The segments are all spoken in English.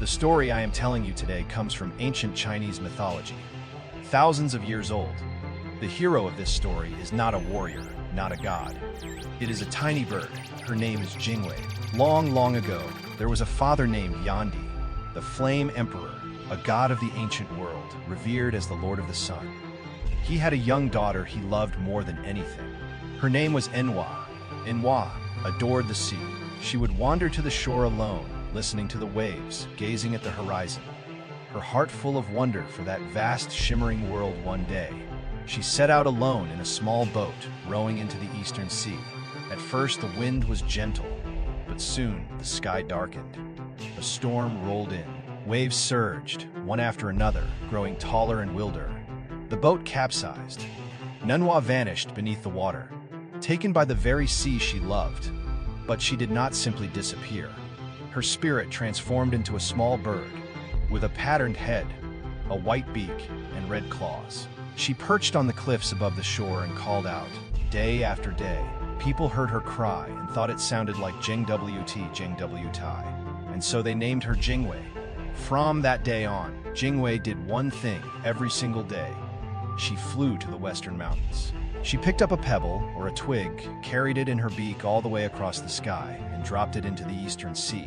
The story I am telling you today comes from ancient Chinese mythology, thousands of years old. The hero of this story is not a warrior, not a god. It is a tiny bird. Her name is Jingwei. Long, long ago, there was a father named Yandi, the Flame Emperor, a god of the ancient world, revered as the Lord of the Sun. He had a young daughter he loved more than anything. Her name was Enhua. Enhua adored the sea. She would wander to the shore alone, listening to the waves, gazing at the horizon. Her heart full of wonder for that vast, shimmering world. One day, she set out alone in a small boat, rowing into the eastern sea. At first, the wind was gentle, but soon the sky darkened. A storm rolled in. Waves surged, one after another, growing taller and wilder. The boat capsized. Enhua vanished beneath the water, taken by the very sea she loved. But she did not simply disappear. Her spirit transformed into a small bird, with a patterned head, a white beak, and red claws. She perched on the cliffs above the shore and called out. Day after day, people heard her cry and thought it sounded like Jingwt, Jingwt, and so they named her Jingwei. From that day on, Jingwei did one thing every single day. She flew to the western mountains. She picked up a pebble or a twig, carried it in her beak all the way across the sky, and dropped it into the eastern sea.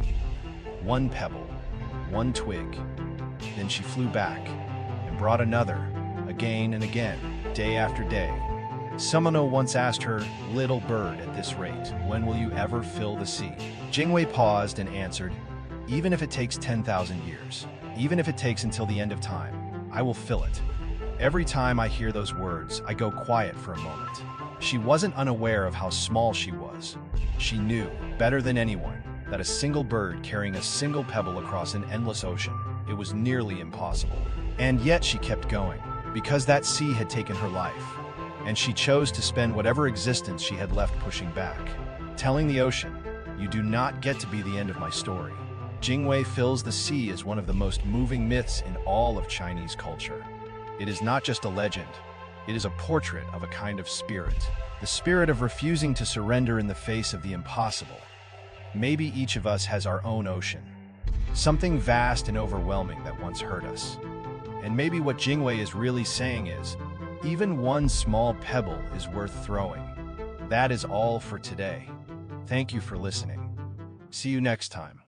One pebble, one twig. Then she flew back and brought another, again and again, day after day. Someone once asked her, "Little bird, at this rate, when will you ever fill the sea?" Jingwei paused and answered, "Even if it takes 10,000 years, even if it takes until the end of time, I will fill it." Every time I hear those words, I go quiet for a moment. She wasn't unaware of how small she was. She knew, better than anyone, that a single bird carrying a single pebble across an endless ocean, it was nearly impossible. And yet she kept going, because that sea had taken her life, and she chose to spend whatever existence she had left pushing back, telling the ocean, "You do not get to be the end of my story." Jingwei fills the sea is one of the most moving myths in all of Chinese culture. It is not just a legend, it is a portrait of a kind of spirit, the spirit of refusing to surrender in the face of the impossible. Maybe each of us has our own ocean, something vast and overwhelming that once hurt us. And maybe what Jingwei is really saying is, even one small pebble is worth throwing. That is all for today. Thank you for listening. See you next time.